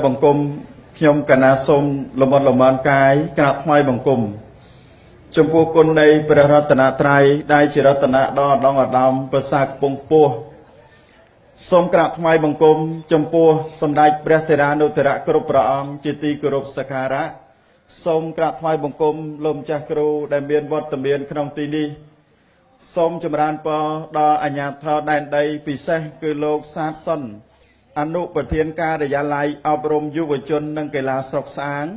บงกลมขยมกนาสมละมอนละมานกายกราบไม้บงกลมจมพูคนในประรัตนาไตรได้จิรัตนาดอดองอดำประสาทปงปัวสมกราบไม้บงกลมจมพูสมได้เปรตเทรานุเทระกรุปรองจิตีกรุปสการะสมกราบไม้บงกลมลมจักรูได้เมียนวัดตะเมียนขนมตีนีสมจมรานปอดออัญญาทอได้ใดปิเสคือโลกซาสนอนุปเทียนการยาลัยอบรมยุวชนนังเกลาสกสาง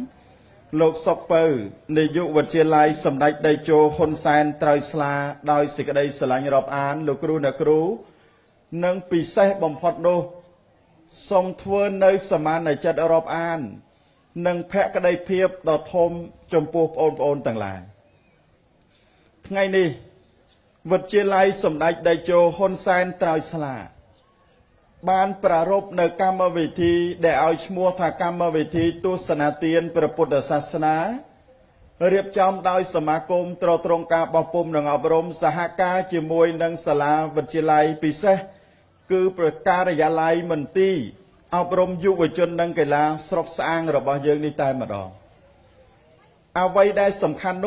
โลกศกเปอร์ในยุวเจลัยสมเด็จได้โจฮนแซนไตรสลาโดยสิกได้สลายรอบอ่านลูกครูนักครูนังปิเสบอมพอดโนสมทวนในสมานในจัดรอบอ่านนังแพะก็ได้เพียบต่อทมจมปูโอนโอนต่างหลายไงนี่วิเจลัยสมเด็จได้โจฮนแซนไตรสลาบานประรบในกรรมวิธีได้เอาชมัวถากรรมวิธีตุสนาเตียนประพุทธศาสนาเรียบจำโดยสมาคมตรตรงการบำปมหนังอบรมสหการจิมวยนังสลาวิจิไลปิเสคือประการยาไลมันตีอบรมยุวชนนังกีฬาสรบสร้างระบายเยิงในใต้มาดองเอาไว้ได้สำคัญโน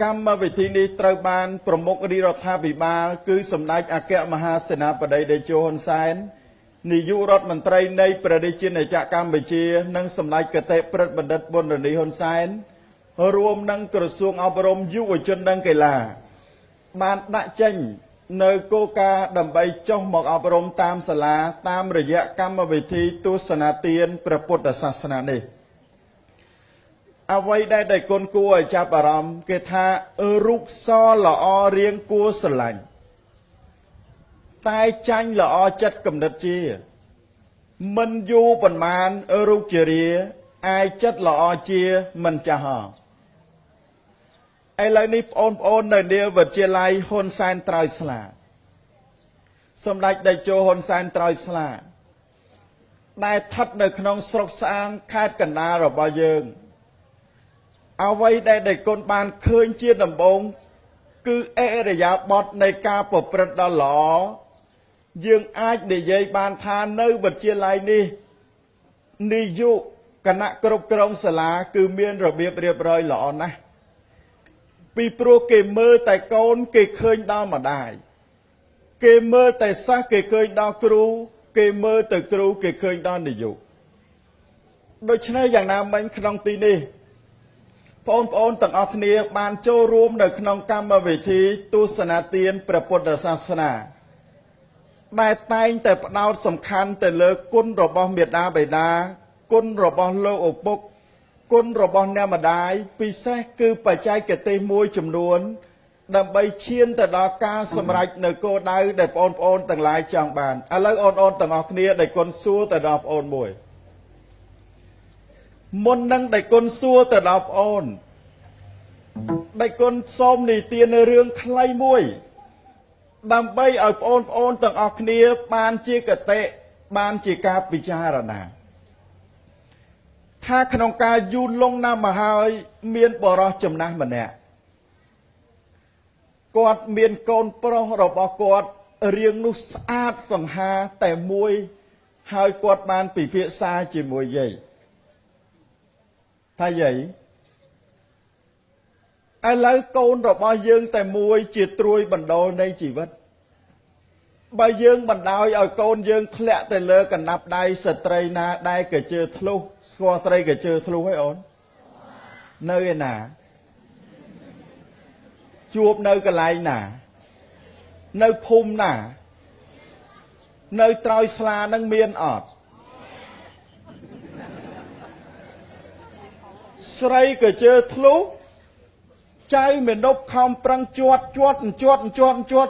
กรรมวิธีนี้ตรบานประมุขริรัฐาบิบาลคือสำนักอาเกะมหาเสนาบดีเดโจฮนไซน์นิยุรัฐมนตรีในประเทศจีนในจากกัมพูชีนังสำนักเกษตรประบัณฑิตบนรณีฮนไซน์รวมนังกระทรวงอบรมยุวชนนังกีฬาบานดัชนในโกกาดำใบจ้องหมอกอบรมตามสลาตามระยะกรรมวิธีตุสนาเตียนประพุทธศาสนานี้เอาไว้ได้คนกลัวจับอารมณ์เกธารุกซอละอเรียงกลัวสลังตายจังละอจัดกำนัดเจียมันอยู่ประมาณรุกเจรียไอจัดละอเจียมันจะห่อไอเหล่านี้โอนในเดียววิเจลัยฮนไซน์ไตรสลาสมเด็จได้โจฮนไซน์ไตรสลาได้ทัดในขนมสกสางคาดกันนาระบายเยิงเอาไว้ได้คนบานเคยเชียร์ดำบงคือเอระยะบอดในการปประดหลอยังอาจได้ยัยบานทานในวิเจลัยนี้นิยุคณะกรบกรองสลาคือเมียนระเบียบเรียบร้อยหลอนะปีโปรเกมเมอร์แต่โกนเกเคยดาวมาได้เกมเมอร์แต่ซักเกเคยดาวครูเกมเมอร์แต่ครูเกเคยดาวนิยุโดยเฉพาะอย่างนั้นมันขนมตีนี่พระองค์ต่างออกเนียบานโจรวมในขนมกรรมวิธีตุสนาเตียนประพุทธศาสนาได้แต่งแต่ดาวสำคัญแต่เลิกกุนรบเมียดาใบดากุนรบโลกอกปกกุนรบเนมาได้ปีเสคือปัจจัยเกตมวยจำนวนดำใบเชียนแต่ดอกาสมัยในโกได้ได้ปอนต่างหลายจังบานอะไรอ่อนต่างออกเนียได้คนซัวแต่ดอกอ่อนมวยมนนั่งได้คนซัวแต่ดอกอ่อนได้คนซ้อมนี่เตียนในเรื่องใครมวยดำใบเอาอ่อนต่างออกเนียบานเจกเตะบานเจกาปิจารณาถ้าขนมกายูนลงน้ำมาหายเมียนบรอจำนะมันเนี่ยกอดเมียนโกนปรรบกอดเรียงนุสอาดสังหาแต่มวยหายกอดบานปีเพียซาจีมวยใหญ่ถ้าใหญ่ไอ้แล้วโกนรบยืงแต่มวยจีตรวยบันดอในชีวิตใบยืงบันดาวเอาโกนยืงแคละแต่เลิกกันนับได้สตรีนาได้เกิดเจอทะลุสวอสตรีเกิดเจอทะลุให้อ่อนเนยหนาจูบเนยกระไรหนาเนยพุ่มหนาเนยตรอยสลานังเมียนอดสตรีเกิดเจอทะลุใจเหมือนนกคำปรังจวด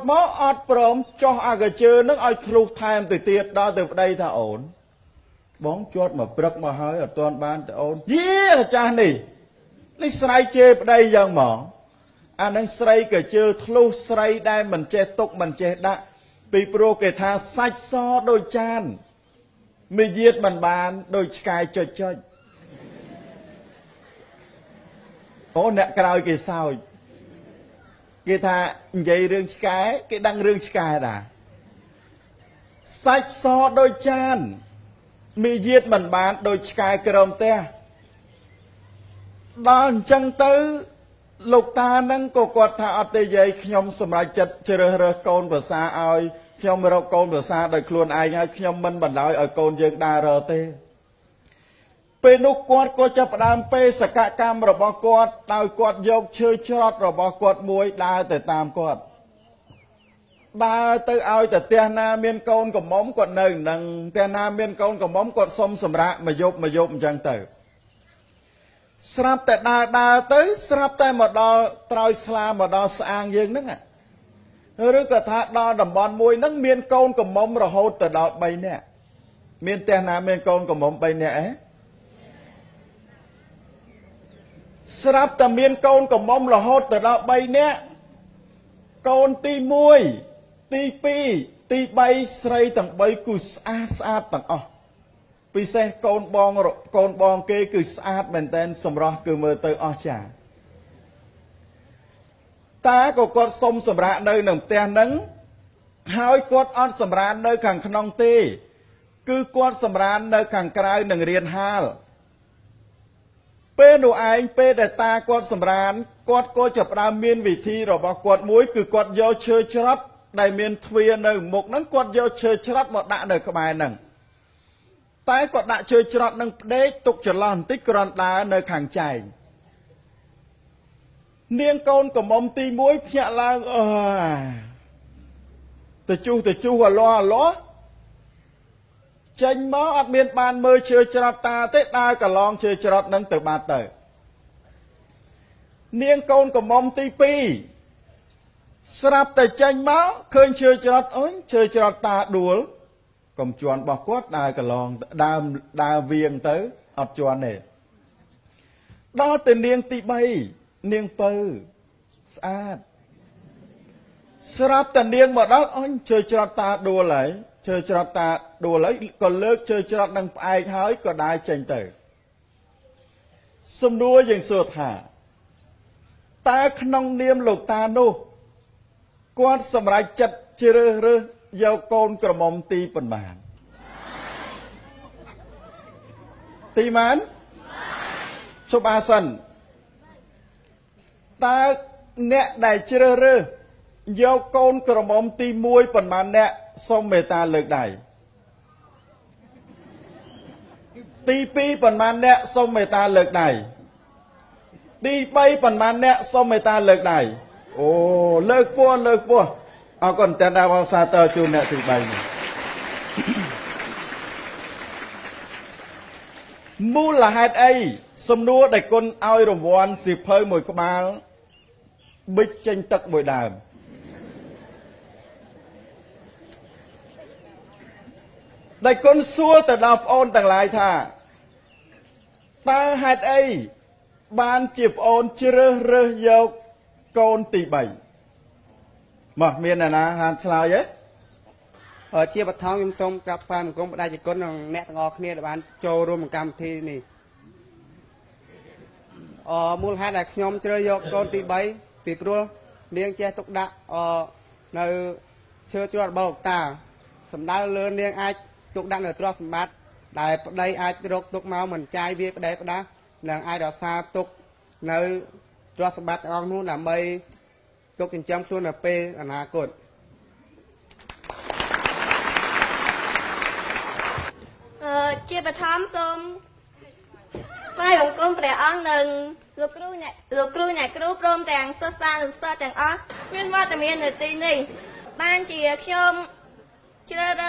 มออดปรมจ่ออากาเจอนึกเอาทะลุไทม์ติดเตียดดาวติดได้ถ้าโอนบ้องจวดมาปรักมาหายตอนบ้านแต่โอนยี่อาจารย์นี่สไลเจไปได้ยังหมออันนั้นสไลเกิดเจอทะลุสไลได้มันเจตกมันเจดะปีโปรเกธาซัดซอโดยจานไม่เยียดบานโดยกายจ่อยโอ้เนี่ยกล่าวกี่สาวกี่ท่าใหญ่เรื่องสกายกี่ดังเรื่องสกายด่าซัดซอโดยจาน มีเยียดมันบานโดยชกายกระมเตะดอนจังตื้อลูกตานั่งก็กดท่าอัตยัยขยมสมัยจัดเจริญโกนภาษาเอาขยมเราโกนภาษาโดยคลวนไอ้ไงขยมมันบันไดเอาโกนยังได้เราเตะเป็นนุกวดก็จะประดามเปสกกรรมระบอกวดดาวกวดยกเชื่อชดระบอกวดมวยดาวแต่ตามกวดดาวเตอเอาแต่เตียนาเมียนโกนกับม้อมกวดหนึ่งหนึ่งเตียนาเมียนโกนกับม้อมกวดสมสมระมายบจังเตอสลับแต่ดาวเตอสลับแต่หมดดอตรอยสลาหมดดอสางยืนนั่งอ่ะหรือกระทะดอดำบอลมวยนั่งเมียนโกนกับม้อมระหดแต่ดอใบเนี่ยเมียนเตียนาเมียนโกนกับม้อมใบเนี่ยสลับแต่เมียนโกนกับม้อมระหดแต่ดอใบเนี่ยโกนตีมวยตีปีตีใบใส่ต่างใบกุสอาดต่างอ๋อปีเสกโกนบองเกกุสอาดเหมือนเต้นสมรสคือเมื่อเตออ๋อจ่าตาก็กดสมสมระในหนึ่งเตียนนั้นหายกดออนสมระในขังขนองตีคือกดสมระในขังกลายหนึ่งเรียนฮาลเป็นหนูไอ้เป็นแต่ตากดสมระกดก็จะปรามีนวิธีเราบอกกดมวยคือกดโยเชยชรัดได้เมียนทวีในหมกนั้นกดโยเชยชรัดหมดด่าในขมายหนึ่งแต่กดด่าเชยชรัดนั้นได้ตกจลอนติกรอนดาในขังใจเนียงโกนกับมอมตีมวยเพียลางแต่จูหัวล้อจังมออัดเมียนบานเมื่อเชยจรัดตาเตะตากะลองเชยจรัดนั่งเตะบาเตะเนียงโกนกับมอมตีปีสลับแต่จังมอเคยเชยจรัดเชยจรัดตาดัวกำจวนบอกกวดได้กะลองดาเวียงเตะอัดจวนเนี่ยดอแต่เนียงตีใบเนียงเปอสะอาดสลับแต่เนียงหมดแล้วเชยจรัดตาดัวไหลเชยจรัดตาดัวไหลก็เลิกเชยจรัดนั่งไอ้หายก็ได้จังเตะสมดัวอย่างสุดหาตาขนองเนียมหลกตาโนกวาดสมัยจัดเจริญเยาวโกนกระหม่อมตีปันมานตีมันชบอาสันตาเนะได้เจริญเยาวโกนกระหม่อมตีมวยปันมานเนะส่งเมตาเลิกได้ตีปีปันมานเนะส่งเมตาเลิกได้ตีใบปันมานเนะส่งเมตาเลิกได้โอ้เลิกปัวเอาก่อนแต่ดาวซาเตอร์จูนเนี่ยตีใบมูลหายไอสมนัวได้คนเอารางวัลสิบเพยมวยกบาลบิ๊กเจนตักมวยดามได้คนซัวแต่ดาวโอนต่างหลายท่าตาหายไอบานจีบโอนเจริญเยาวโกนตีใบมาเมียนนะฮานสลายเยอะเชียบท้องยมส้มกลับฟาร์มกรมได้จากก้นแนะงอเนี่ยบ้านโจรวมกรรมทีนี่มูลหายได้ยมเจริญโยกโกนตีใบปีปลัวเลี้ยงแจตุกดะในเชื่อจวดเบาตาสำนักเลื่อนเลี้ยงไอตุกดะในตรอสมบัติได้ไอรกตุกเมาเหมือนใจเวียได้ปะนะหลังไอดอกซาตุกในตรอสมบัติออกนู้นlà mâyตุกจินจำชวนเปอนาคตเจี๊ยบทอมส้มไม่บางคนแปลอ่างหนึ่งลูกครูเนี่ยครูพร้อมแต่งสดใสหรือสดแต่งอ๋อเมียนว่าแต่เมียนในตีนี่บ้านเจี๊ยบชมเจริญ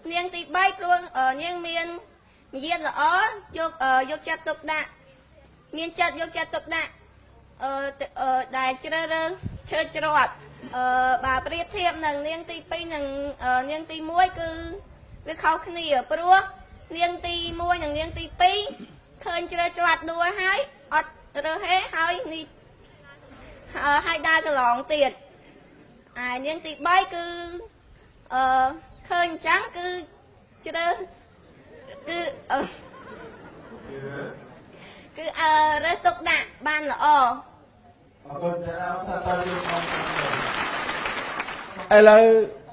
เนียงตีใบครัวเนียงเมียนมีเย็นละอ๋อยกจัดตกดะเมียนจัดยกจัดตกดะได้เจริญเชิดจรวดบาเปรียบเทียบหนึ่งเนียงตีปีหนึ่งเนียงตีมวยคือวิเคราะห์ขณีปลัวเนียงตีมวยหนึ่งเนียงตีปีเคยเจริญจรวดดัวให้อดเรือเฮ้ให้นี่ให้ได้กระหล่องเตียดเนียงตีใบคือเคยจังคือเจริญคือเรือตกดะบานละอ๋อไอ้เลย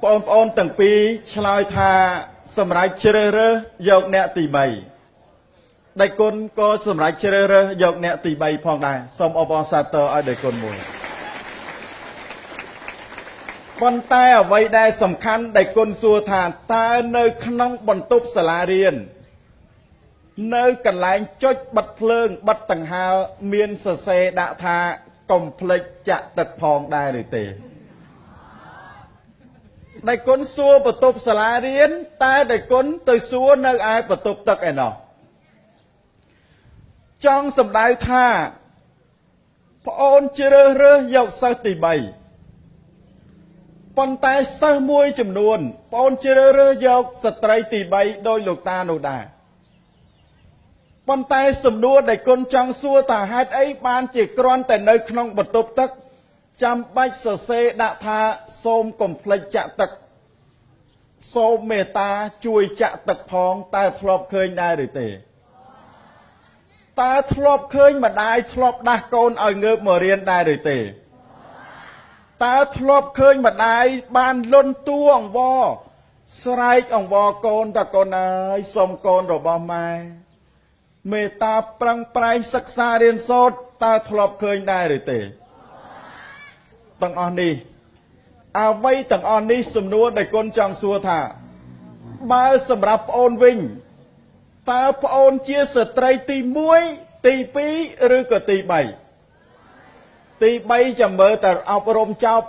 ปอนตั้งปีชลายทา សម្រាប់ជ្រើសរើសយកអ្នកទី3ដៃគុណក៏សម្រាប់ជ្រើសរើសយកអ្នកទី3ផងដែរសូមអបអរសាទរឲ្យដៃគុណមួយប៉ុន្តែអ្វីដែលសំខាន់ដៃគុណសួរថាតើនៅក្នុងបន្ទប់សាលារៀននៅកន្លែងចុចបិទភ្លើងបិទដង្ហើមមានសរសេរដាក់ថាកុំភ្លេចចាក់ទឹកផងដែរឬទេដៃគុណសួរបន្ទប់សាលារៀនតែដៃគុណទៅសួរនៅឯបន្ទប់ទឹកឯណោះចង់សម្ដៅថាប្អូនជ្រើសរើសយកសិស្សទី3ប៉ុន្តែសិស្សមួយចំនួនប្អូនជ្រើសរើសយកស្ត្រីទី3ដោយលោកតានោះដែរប៉ុន្តែសំណួរដែលគុណចង់សួរថាហេតុអីបានជាគ្រាន់តែនៅក្នុងបន្ទប់ទឹកចាំបាច់សរសេរដាក់ថាសូមកុំភ្លេចចាក់ទឹកសូមមេត្តាជួយចាក់ទឹកផងតើធ្លាប់ឃើញដែរឬទេតើធ្លាប់ឃើញម្ដាយធ្លាប់ដាស់កូនឲ្យងើបមករៀនដែរឬទេតើធ្លាប់ឃើញម្ដាយបានលន់តួអង្វរស្រែកអង្វរកូនតើកូនអើយសូមកូនរបស់ម៉ែមេត្តាប្រឹងប្រែងសិក្សារៀនសូត្រតើធ្លាប់ឃើញដែរឬទេទាំងអស់នេះអ្វីទាំងអស់នេះសំណួរដែលគុណចង់សួរថាបើសម្រាប់ប្អូនវិញតើប្អូនជាស្ត្រីទី1ទី2ឬក៏ទី3ទី3ចាំមើលតែអប់រំចប់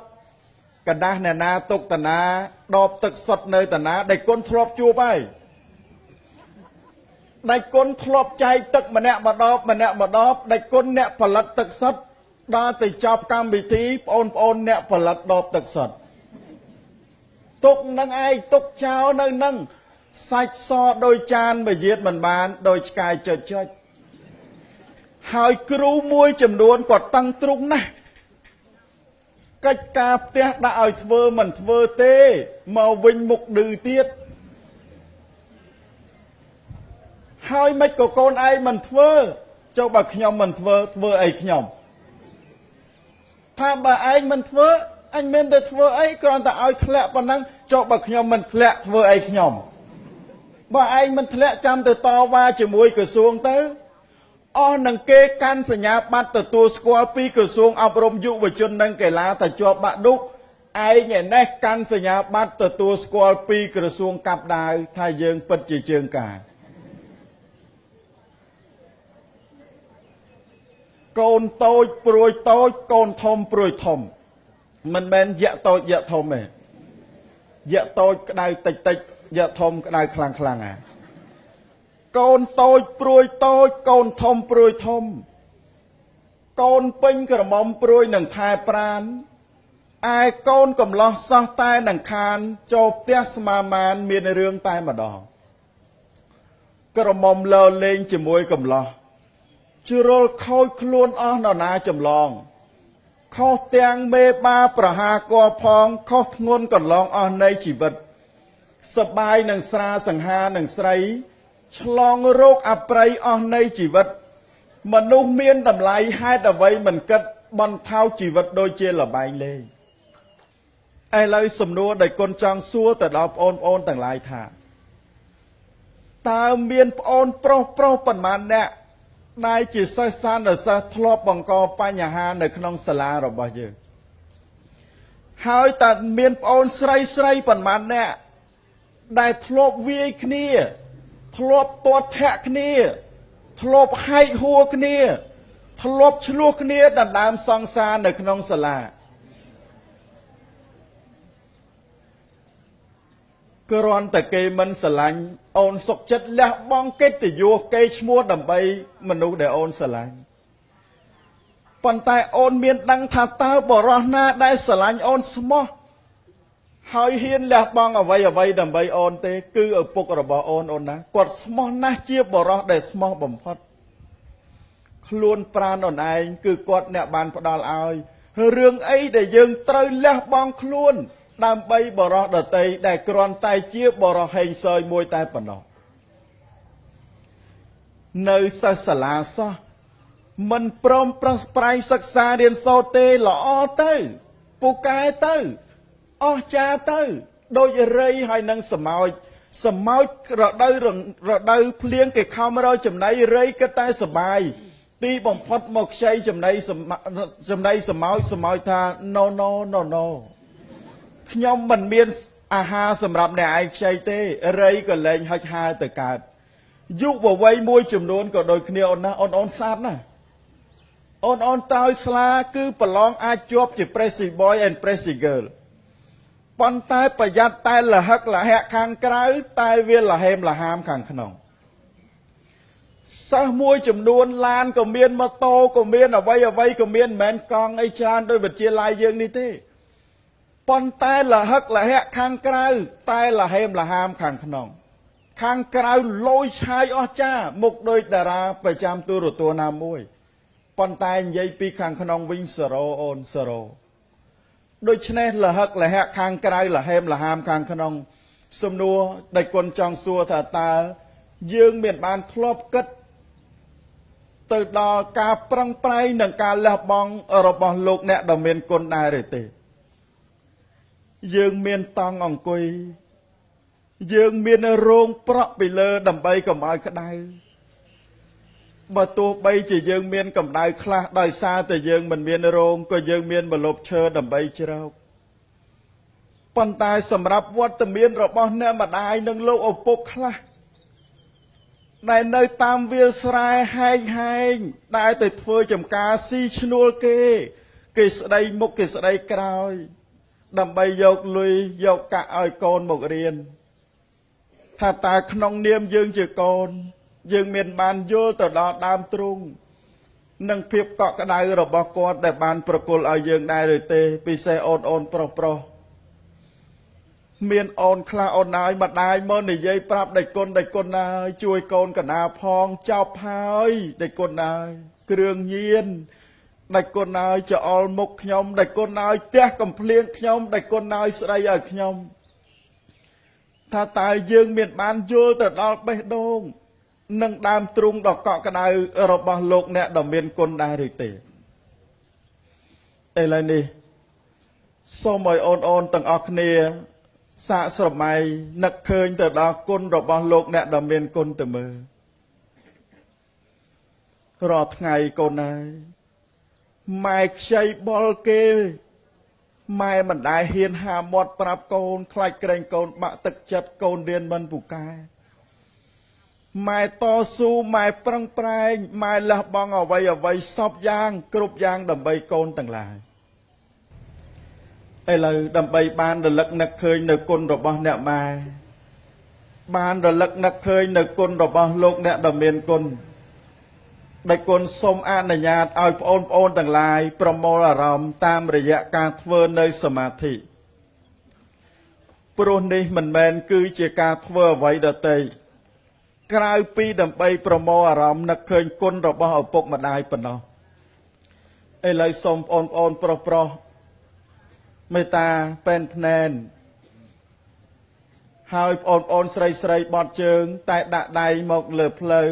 កណ្ដាស់អ្នកណាទុកតាណាដបទឹកសុទ្ធនៅតាណាដែលគុណធ្លាប់ជួបហើយដៃគុណធ្លាប់ចែកទឹកម្នាក់ម្ដបដៃគុណអ្នកផលិតទឹកសុទ្ធដល់ទៅចប់កម្មវិធីបងប្អូនអ្នកផលិតដបទឹកសុទ្ធទុកនឹងឯងទុកចោលនៅនឹងសាច់សដោយចានមួយយាតមិនបានដោយឆ្កែចុចហើយគ្រូមួយចំនួនគាត់តឹងទ្រុងណាស់កិច្ចការផ្ទះដាក់ឲ្យធ្វើមិនធ្វើទេមកវិញមុខឌឺទៀតហើយមិនក៏កូនឯងមិនធ្វើចុះបើខ្ញុំមិនធ្វើអីខ្ញុំថាបើឯងមិនធ្វើអញមានតែធ្វើអីគ្រាន់តែឲ្យធ្លាក់ប៉ុណ្ណឹងចុះបើខ្ញុំមិនធ្លាក់ធ្វើអីខ្ញុំបើឯងមិនធ្លាក់ចាំទៅតវ៉ាជាមួយក្រសួងទៅអស់នឹងគេកាន់សញ្ញាបត្រទទួលស្គាល់ពីក្រសួងអប់រំយុវជននិងកីឡាតែជាប់បាក់ឌុកឯងឯនេះកាន់សញ្ញាបត្រទទួលស្គាល់ពីក្រសួងកាប់ដាវថាយើងពិតជាជើងការកូនតូចព្រួយតូចកូនធំព្រួយធំមិនមែនយៈតូចយៈធំទេយៈតូចក្តៅតិចតិចយៈធំក្តៅខ្លាំងខ្លាំងកូនតូចព្រួយតូចកូនធំព្រួយធំកូនពេញក្រមុំព្រួយនឹងថែប្រានឯកូនកំឡោះសោះតែនឹងខានចូលផ្ទះស្មាមានមានរឿងតែម្ដងក្រមុំលើលេងជាមួយកំឡោះជ្រុលខូចខ្លួនអស់នរណាចម្លងខុសទាំងមេបាប្រហាកោផងខុសធ្ងន់កន្លងអស់នៃជីវិតសបាយនឹងស្រាសង្ហានឹងស្រីឆ្លងរោគអប្រ័យអស់នៃជីវិតមនុស្សមានតម្លៃហេតុអ្វីមិនគិតបន្ថោជីវិតដូចជាលបែងលេងឥឡូវសំណួរដែលគុណចង់សួរទៅដល់បងប្អូនទាំងឡាយថាតើមានប្អូនប្រុសប៉ុន្មានអ្នកដែលជាសិស្សសានសិស្សធ្លាប់បង្កបញ្ហានៅក្នុងសាលារបស់យើងហើយតើមានប្អូនស្រីប៉ុន្មានអ្នកដែលធ្លាប់វាយគ្នាធ្លាប់ទាត់ធាក់គ្នាធ្លាប់ហែកហួរគ្នាធ្លាប់ឆ្លោះគ្នាដណ្ដើមសង្សារនៅក្នុងសាលាគ្រាន់តែគេមិនស្រឡាញ់អូនសុខចិត្តលះបង់កិត្តិយសគេឈ្មោះដើម្បីមនុស្សដែលអូនស្រឡាញ់ប៉ុន្តែអូនមានដឹងថាតើបរិសុទ្ធណាដែលស្រឡាញ់អូនស្មោះហើយហ៊ានលះបង់អ្វីដើម្បីអូនទេគឺឪពុករបស់អូនណាគាត់ស្មោះណាស់ជាបរិសុទ្ធដែលស្មោះបំផុតខ្លួនប្រាណអូនឯងគឺគាត់អ្នកបានផ្ដល់ឲ្យរឿងអីដែលយើងត្រូវលះបង់ខ្លួនដើម្បីបរិសុទ្ធដតីដែលគ្រាន់តែជាបរិសុទ្ធហេងសើយមួយតែប៉ុណ្ណោះនៅសិស្សសាលាសោះមិនព្រមប្រឹងប្រែងសិក្សារៀនសូត្រទេល្អទៅពូកែទៅអស្ចារ្យទៅដូចរៃហើយនឹងសមោច សមោចរដូវភ្លៀងគេខំរកចំណីរៃក៏តែសបាយទីបំផុតមកខ្ចីចំណីសមោចថា no ខ្ញុំមិនមានអាហារសម្រាប់អ្នកឯងខ្ចីទេរៃក៏លែងហុចហើរទៅកើតយុវវ័យមួយចំនួនក៏ដូចគ្នាអូនណាអូនសាទណាអូនតើស្លាគឺប្រឡងអាចជាប់ជា Pressy Boy and Pressy Girl ប៉ុន្តែប្រយ័ត្នតែលហឹកលហៈខាងក្រៅតែវាលហេមលហាមខាងក្នុងសិស្សមួយចំនួនឡានក៏មានម៉ូតូក៏មានអ្វីក៏មានមិនមែនកង់អីច្រើនដោយវិទ្យាល័យយើងនេះទេប៉ុន្តែលហឹកលហៈខាងក្រៅតែលហេមលហាមខាងក្នុងខាងក្រៅលយឆាយអស្ចារ្យមុខដោយតារាប្រចាំទូរទស្សន៍ណាមួយប៉ុន្តែនិយាយពីខាងក្នុងវិញ0អូន0ដូច្នេះលហឹកលហៈខាងក្រៅលហេមលហាមខាងក្នុងសំណួរដែលគុណចង់សួរថាតើយើងមានបានធ្លាប់គិតទៅដល់ការប្រឹងប្រែងនិងការលះបង់របស់លោកអ្នកដ៏មានគុណដែរឬទេយើងមានតង់អង្គុយយើងមានរោងប្រក់ពីលើដើម្បីកុំឲ្យក្តៅបើទោះបីជាយើងមានកម្ដៅខ្លះដោយសារតែយើងមិនមានរោងក៏យើងមានម្លប់ឈើដើម្បីជ្រោកប៉ុន្តែសម្រាប់វត្តមានរបស់អ្នកម្ដាយនិងលោកឪពុកខ្លះដែលនៅតាមវាលស្រែហែងដែលទៅធ្វើចំការស៊ីឈ្នួលគេស្ដីមុខគេស្ដីក្រោយដើម្បីយកលុយយកកាក់ឲ្យកូនមករៀនថាតើក្នុងនាមយើងជាកូនយើងមានបានយល់ទៅដល់ដើមទ្រូងនិងភាពកក់ក្ដៅរបស់គាត់ដែលបានប្រគល់ឲ្យយើងដែរឬទេពិសេសអូនប្រុសមានអូនខ្លះអូនណាយម្ដាយមកនិយាយប្រាប់ដៃគុណណាយជួយកូនកណាផងចប់ហើយដៃគុណណាយគ្រឿងញៀនដៃគុណណាយចអល់មុខខ្ញុំដៃគុណណាយផ្ទះកំភ្លៀងខ្ញុំដៃគុណណាយស្ដីឲ្យខ្ញុំថាតើយើងមានបានយល់ទៅដល់បេះដូងនិងដើមទ្រូងដ៏កក់ក្ដៅរបស់លោកអ្នកដ៏មានគុណដែរឬទេឥឡូវនេះសូមឲ្យអូនទាំងអស់គ្នាសាកស្រមៃនឹកឃើញទៅដល់គុណរបស់លោកអ្នកដ៏មានគុណទៅមើលរាល់ថ្ងៃកូនហើយម៉ែខ្ចីបុលគេម៉ែមិនដែលហ៊ានហាមាត់ប្រាប់កូនខ្លាចក្រែងកូនបាក់ទឹកចិត្តកូនរៀនមិនពូកែម៉ែតស៊ូម៉ែប្រឹងប្រែងម៉ែលះបង់អ្វីសពយ៉ាងគ្រប់យ៉ាងដើម្បីកូនទាំងឡាយឥឡូវដើម្បីបានរលឹកនឹកឃើញនៅគុណរបស់អ្នកម៉ែបានរលឹកនឹកឃើញនៅគុណរបស់លោកអ្នកដ៏មានគុណដែលគុណសូមអនុញ្ញាតឲ្យបងប្អូនទាំងឡាយប្រមូលអារម្មណ៍តាមរយៈការធ្វើនៅសមាធិព្រោះនេះមិនមែនគឺជាការធ្វើអ្វីដទៃក្រៅពីដើម្បីប្រមូលអារម្មណ៍នឹកឃើញគុណរបស់ឪពុកម្ដាយប៉ុណ្ណោះឥឡូវសូមបងប្អូនប្រុសមេត្តាពេនភ្នែនហើយបងប្អូនស្រីបត់ជើងតែដាក់ដៃមកលើភ្លៅ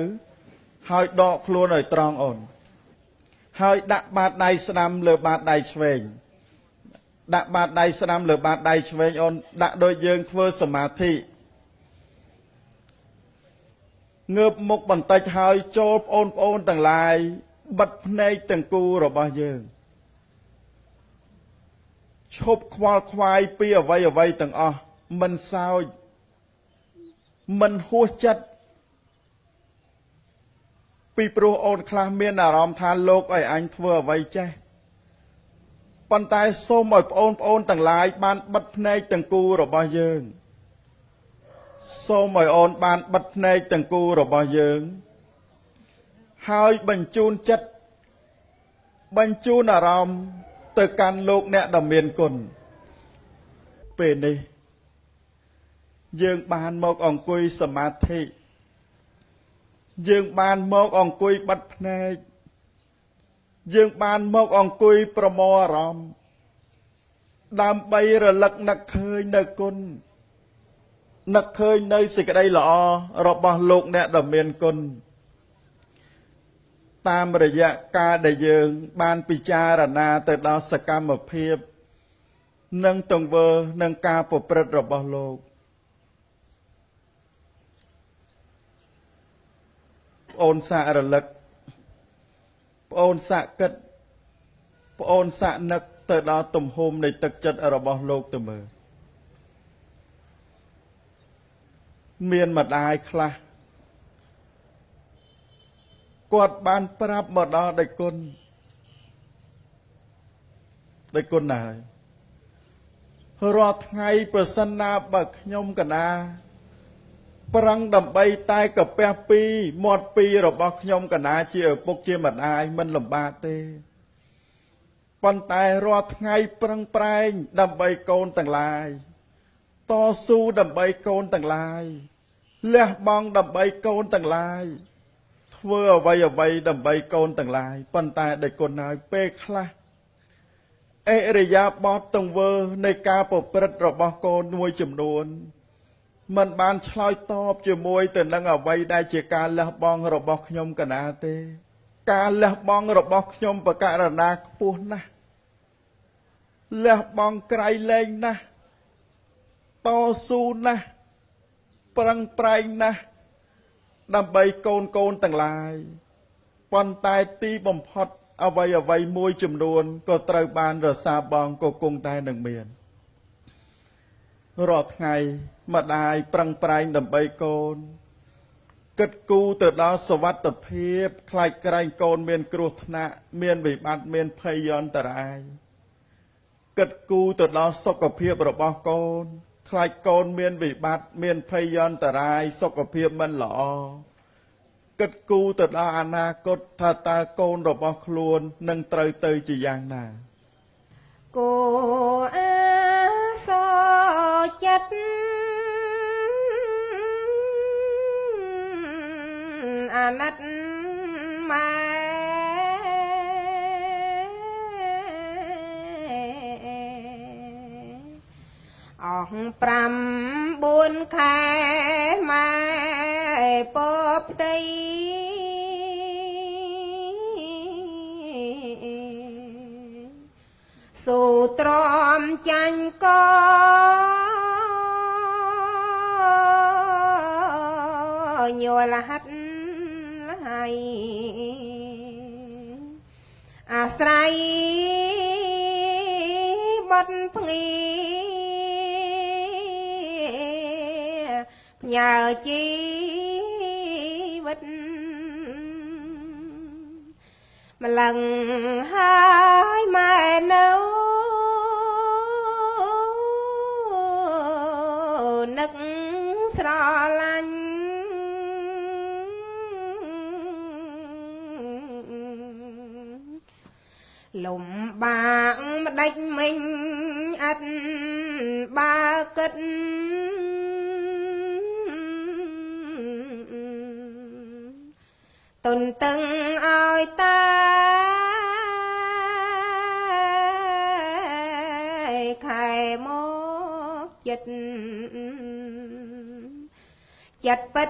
ហើយដកខ្លួនឲ្យត្រង់អូនហើយដាក់បាតដៃស្ដាំលើបាតដៃឆ្វេងដាក់បាតដៃស្ដាំលើបាតដៃឆ្វេងអូនដាក់ដូចយើងធ្វើសមាធិងើបមុខបន្តិចហើយចូលបងប្អូនទាំងឡាយបិទភ្នែកទាំងគូរបស់យើងឈប់ខ្វល់ខ្វាយពីអ្វីទាំងអស់មិនសើចមិនហួសចិត្តពីព្រោះអូនខ្លះមានអារម្មណ៍ថាលោកឲ្យអញធ្វើអ្វីចេះប៉ុន្តែសូមឲ្យបងប្អូនទាំងឡាយបានបិទភ្នែកទាំងគូរបស់យើងសូមឲ្យអូនបានបិទភ្នែកទាំងគូរបស់យើងហើយបញ្ជូនចិត្តបញ្ជូនអារម្មណ៍ទៅកាន់លោកអ្នកដ៏មានគុណពេលនេះយើងបានមកអង្គុយសមាធិយើងបានមកអង្គុយបិទភ្នែកយើងបានមកអង្គុយប្រមូលអារម្មណ៍ដើម្បីរលឹកនឹកឃើញនៅគុណនឹកឃើញនៅសេចក្តីល្អរបស់លោកអ្នកដ៏មានគុណតាមរយៈការដែលយើងបានពិចារណាទៅដល់សកម្មភាពនិងទង្វើនិងការប្រព្រឹត្តរបស់លោក អូនសាករលឹកប្អូនសាក់គិតប្អូនសាក់នឹកទៅដល់ទំហំនៃទឹកចិត្តរបស់លោកទៅមើលមានម្ដាយខ្លះគាត់បានប្រាប់មកដល់ដេចគុណណាស់ហើយរាល់ថ្ងៃប្រសិនណាបើខ្ញុំកណាប្រឹងដើម្បីតែកាពះពីរមាត់ពីររបស់ខ្ញុំកណាជាឪពុកជាម្ដាយមិនលំបាកទេប៉ុន្តែរាល់ថ្ងៃប្រឹងប្រែងដើម្បីកូនទាំងឡាយតស៊ូដើម្បីកូនទាំងឡាយលះបង់ដើម្បីកូនទាំងឡាយធ្វើអ្វីដើម្បីកូនទាំងឡាយប៉ុន្តែដេចគុណហើយពេលខ្លះអរិយាបថទង្វើនៃការប្រព្រឹត្តរបស់កូនមួយចំនួនมันបានឆ្លើយតបជាមួយទៅនឹងអ្វីដែលជាការលះបង់របស់ខ្ញុំកណាទេការលះបង់របស់ខ្ញុំបករណាខ្ពស់ណាស់លះបង់ក្រៃលែងណាស់តស៊ូណាស់ប្រឹងប្រែងណាស់ដើម្បីកូនទាំងឡាយប៉ុន្តែទីបំផុតអ្វីមួយចំនួនក៏ត្រូវបានរសាបងក៏គង់តែនឹងមានរាល់ថ្ងៃម្ដាយប្រឹងប្រែងដើម្បីកូនគិតគូរទៅដល់សុវត្ថិភាពខ្លាចក្រែងកូនមានគ្រោះថ្នាក់មានវិបត្តិមានភ័យអន្តរាយគិតគូរទៅដល់សុខភាពរបស់កូនខ្លាចកូនមានវិបត្តិមានភ័យអន្តរាយសុខភាពមិនល្អគិតគូរទៅដល់អនាគតថាតើកូនរបស់ខ្លួននឹងត្រូវទៅជាយ៉ាងណាគូអាសចិត្តអាណិតម៉ែអស់5-4ខែម៉ែពពតីសូទ្រាំចាញ់កញ័រហាត់ហើយអាស្រ័យបត់ភ្ងៀផ្ញើជីវិតម្លឹងហើយម៉ែនៅនឹកស្រឡាញ់លំបាកម្ដេចមិញអត់បើគិតទុនតឹងឲ្យតាខែមកចិត្តពិត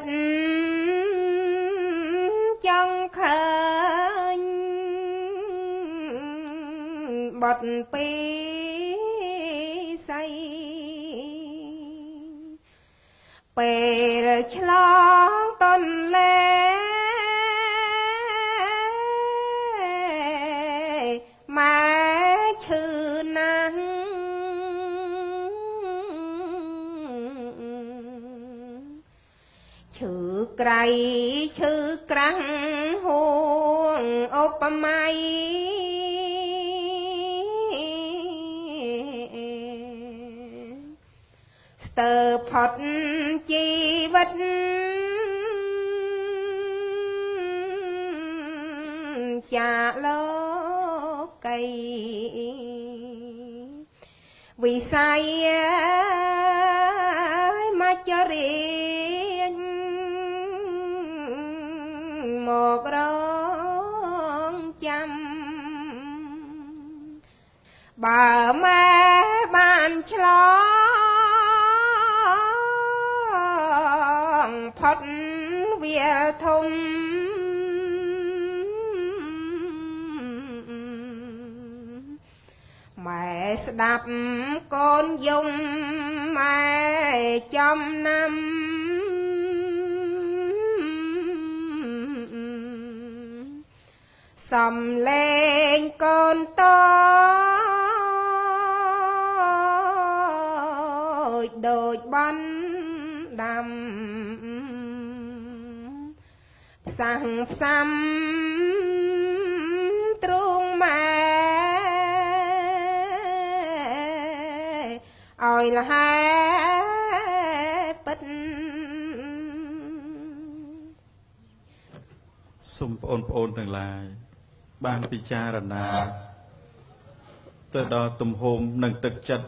ចង់ឃើញបត់ពីស័យពេលឆ្លងតនលែម៉ែឈឺណាស់ឈឺក្រៃឈឺក្រាំងហួងឧបមាស្ទើរផុតជីវិតចាលោកីវិស័យមកចរៀងមករងចាំបើម៉ែបានឆ្លងផុតវាលធំម៉ែស្ដាប់កូនយំម៉ែចំណាំ សំលេងកូនតូចដូចបានដាំផ្សាំងផ្សាំទ្រង់ម៉ែឲ្យលហែពិតសូមបងប្អូនទាំងឡាយបានពិចារណាទៅដល់ទំហំនិងទឹកចិត្ត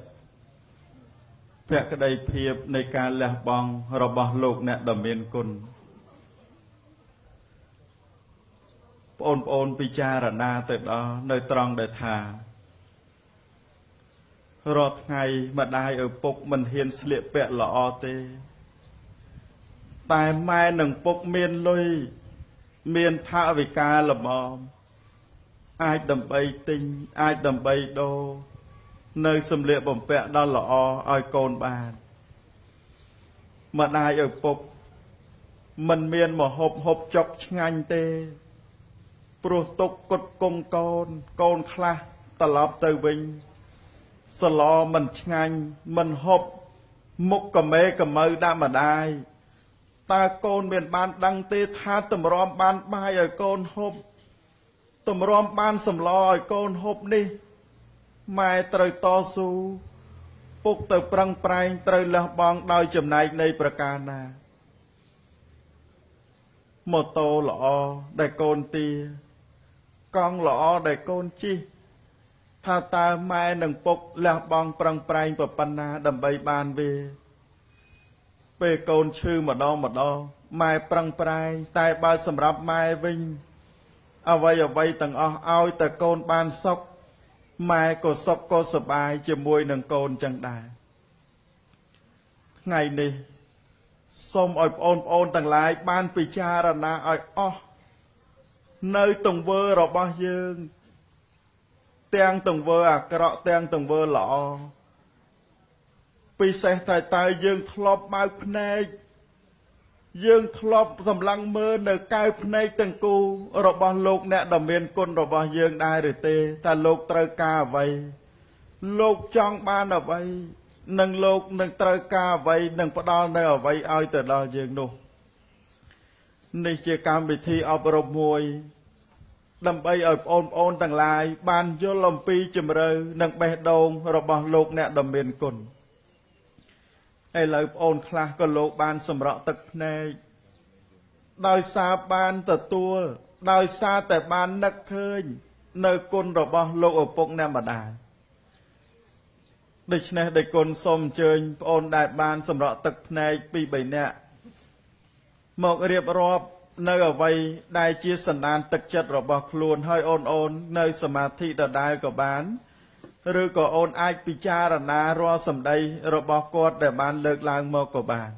ភក្តីភាពនៃការលះបង់របស់លោកអ្នកដ៏មានគុណបងប្អូនពិចារណាទៅដល់នៅត្រង់ដែលថារាល់ថ្ងៃម្ដាយឪពុកមិនហ៊ានស្លៀកពាក់ល្អទេតែម៉ែនិងពុកមានលុយមានថវិកាល្មមអាចដើម្បីទិញអាចដើម្បីដូរនៅសម្លៀកបំពាក់ដ៏ល្អឲ្យកូនបានម្ដាយឪពុកមិនមានមហូបហូបចុកឆ្ងាញ់ទេព្រោះទុកគុតគង់កូនខ្លះត្រឡប់ទៅវិញសឡមិនឆ្ងាញ់មិនហូបមុខកមេកមៅដាក់ម្ដាយតើកូនមានបានដឹងទេថាតម្រាំបានបាយឲ្យកូនហូបតម្រាំបានសម្លឲ្យកូនហូបនេះម៉ែត្រូវតស៊ូពុកទៅប្រឹងប្រែងត្រូវលះបង់ដោយចំណែកនៃប្រការណាម៉ូតូល្អដែលកូនទាកង់ល្អដែលកូនជិះថាតើម៉ែនិងពុកលះបង់ប្រឹងប្រែងប៉ុណ្ណាដើម្បីបានវាពេលកូនឈឺម្ដងម៉ែប្រឹងប្រែងតែបើសម្រាប់ម៉ែវិញអ្វីទាំងអស់ឲ្យតែកូនបានសុខម៉ែក៏សុខក៏សប្បាយជាមួយនឹងកូនចឹងដែរថ្ងៃនេះសូមឲ្យបងប្អូនទាំងឡាយបានពិចារណាឲ្យអស់នៅទង្វើរបស់យើងទាំងទង្វើអាក្រក់ទាំងទង្វើល្អពិសេសតើយើងធ្លាប់បើកភ្នែកយើងធ្លាប់សម្លឹងមើលនៅកែវភ្នែកទាំងគូរបស់លោកអ្នកដ៏មានគុណរបស់យើងដែរឬទេតើលោកត្រូវការអ្វីលោកចង់បានអ្វីនិងលោកនឹងត្រូវការអ្វីនឹងផ្ដល់នៅអ្វីឲ្យទៅដល់យើងនោះនេះជាកម្មវិធីអប់រំមួយដើម្បីឲ្យបងប្អូនទាំងឡាយបានយល់អំពីជំរឿនិងបេះដូងរបស់លោកអ្នកដ៏មានគុណឥឡូវបងប្អូនខ្លះក៏លោកបានសម្រក់ទឹកភ្នែកដោយសារបានទទួលដោយសារតែបាននឹកឃើញនៅគុណរបស់លោកឪពុកអ្នកម្ដាយដូច្នេះដែលគុណសូមអញ្ជើញបងប្អូនដែលបានសម្រក់ទឹកភ្នែកពី3នាក់មករៀបរាប់នៅអ្វីដែលជាសន្តានទឹកចិត្តរបស់ខ្លួនហើយអូននៅសមាធិដដែលក៏បានឬក៏អូនអាចពិចារណារាល់សម្ដីរបស់គាត់ដែលបានលើកឡើងមកក៏បាន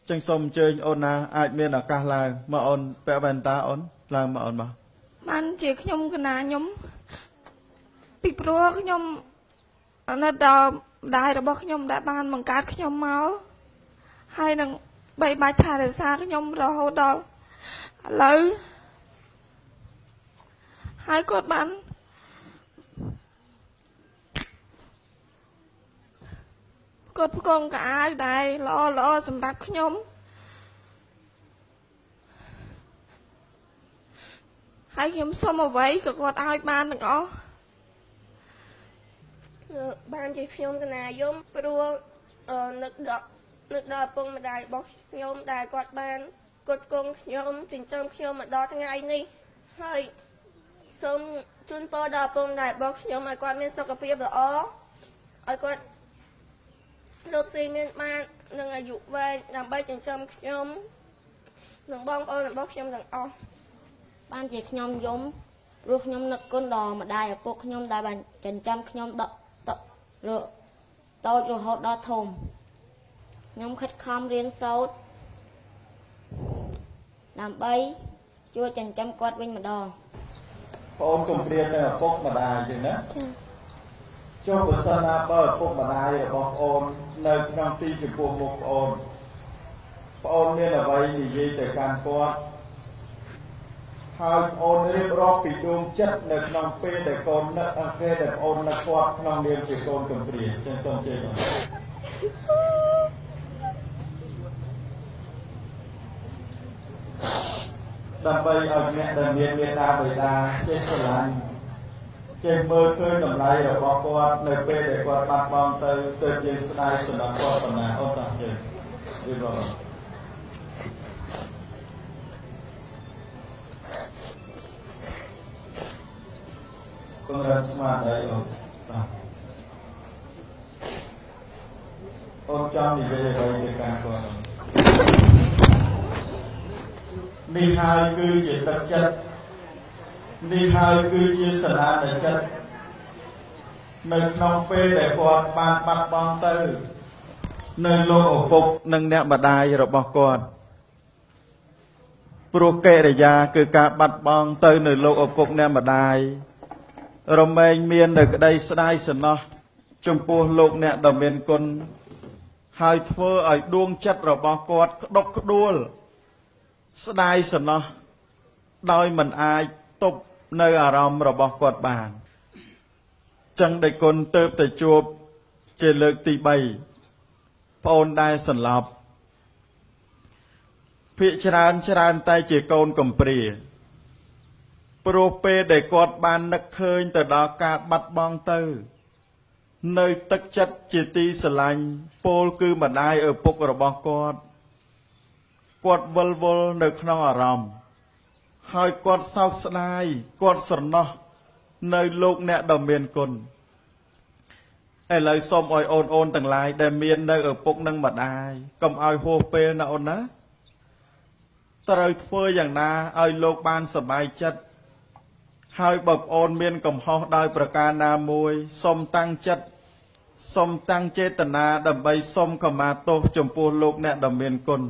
ចឹងសូមអញ្ជើញអូនណាអាចមានឱកាសឡើងមកអូនពាក់វ៉ែនតាអូនឡើងមកអូនមកបានជាខ្ញុំកណាខ្ញុំពីព្រោះខ្ញុំនៅដល់ម្ដាយរបស់ខ្ញុំដែលបានបង្កើតខ្ញុំមកហើយនឹងបីបាច់ថែរក្សាខ្ញុំរហូតដល់ឥឡូវហើយគាត់បានគាត់ផ្គងកៅអៅដែរល្អសម្រាប់ខ្ញុំហើយខ្ញុំសុំអ្វីក៏គាត់ឲ្យបានទាំងអស់បានជាខ្ញុំកណាយំព្រោះនឹកដល់ឪពុកម្ដាយរបស់ខ្ញុំដែលគាត់បានគាត់គង់ខ្ញុំចិញ្ចឹមខ្ញុំមកដល់ថ្ងៃនេះហើយសូមជូនពរដល់ឪពុកម្ដាយរបស់ខ្ញុំឲ្យគាត់មានសុខភាពល្អឲ្យគាត់លោកស៊ីមានបាននឹងអាយុវែងដើម្បីចិញ្ចឹមខ្ញុំនិងបងប្អូនរបស់ខ្ញុំទាំងអស់បានជាខ្ញុំយំព្រោះខ្ញុំនឹកគុណដល់ម្ដាយឪពុកខ្ញុំដែលបានចិញ្ចឹមខ្ញុំតូចរហូតដល់ធំខ្ញុំខិតខំរៀនសូត្រដើម្បីជួយចិញ្ចឹមគាត់វិញម្ដងបងកុំព្រាតែឪពុកម្ដាយចឹងណាចុះបើសិនណាបើឪពុកម្ដាយរបស់បងនៅក្នុងទីចំពោះមុខបងមានអ្វីនិយាយទៅកាន់គាត់ ហើយអូនរៀបរាប់ពីដួងចិត្តនៅក្នុងពេលដែលកូននឹកអង្កេតដែលអូននឹកគាត់ក្នុងនាមជាកូនកំព្រាសូមជើញដើម្បីឲ្យអ្នកដែលមានមេត្តាបិតាចេះស្រឡាញ់ចេះមើលឃើញតម្លៃរបស់គាត់នៅពេលដែលគាត់បាត់បង់ទៅទើបយើងស្ដាយសំណងគាត់ប៉ុណ្ណាអូនតាយើងរៀបរាប់ពង្រឹងស្មារតីអូនតាអូនចង់និយាយអ្វីទៅកាន់គាត់នេះហើយគឺជាទឹកចិត្តនេះហើយគឺជាសរានៃចិត្តនៅក្នុងពេលដែលគាត់បានបាត់បង់ទៅនៅលោកឪពុកនិងអ្នកម្ដាយរបស់គាត់ព្រោះកិរិយាគឺការបាត់បង់ទៅនៅលោកឪពុកអ្នកម្ដាយរមែងមាននៅក្តីស្ដាយសំណោះចំពោះលោកអ្នកដ៏មានគុណហើយធ្វើឲ្យដួងចិត្តរបស់គាត់ក្តុកក្តួលស្ដាយសំណោះដោយមិនអាចទប់នៅអារម្មណ៍របស់គាត់បានចឹងដែលគុណទៅតែជួបជាលើកទី3ប្អូនដែលសន្លប់ភាគច្រើនតែជាកូនកំព្រាព្រោះពេលដែលគាត់បាននឹកឃើញទៅដល់ការបាត់បង់ទៅនៅទឹកចិត្តជាទីស្រឡាញ់ពោលគឺម្ដាយឪពុករបស់គាត់វិលវល់នៅក្នុងអារម្មណ៍ហើយគាត់សោកស្ដាយគាត់ស្រណោះនៅលោកអ្នកដ៏មានគុណឥឡូវសូមឲ្យអូនទាំងឡាយដែលមាននៅឪពុកនិងម្ដាយកុំឲ្យហួសពេលណាអូនណាត្រូវធ្វើយ៉ាងណាឲ្យលោកបានសប្បាយចិត្តហើយបើប្អូនមានកំហុសដោយប្រការណាមួយសូមតាំងចិត្តសូមតាំងចេតនាដើម្បីសូមខមាទោសចំពោះលោកអ្នកដ៏មានគុណ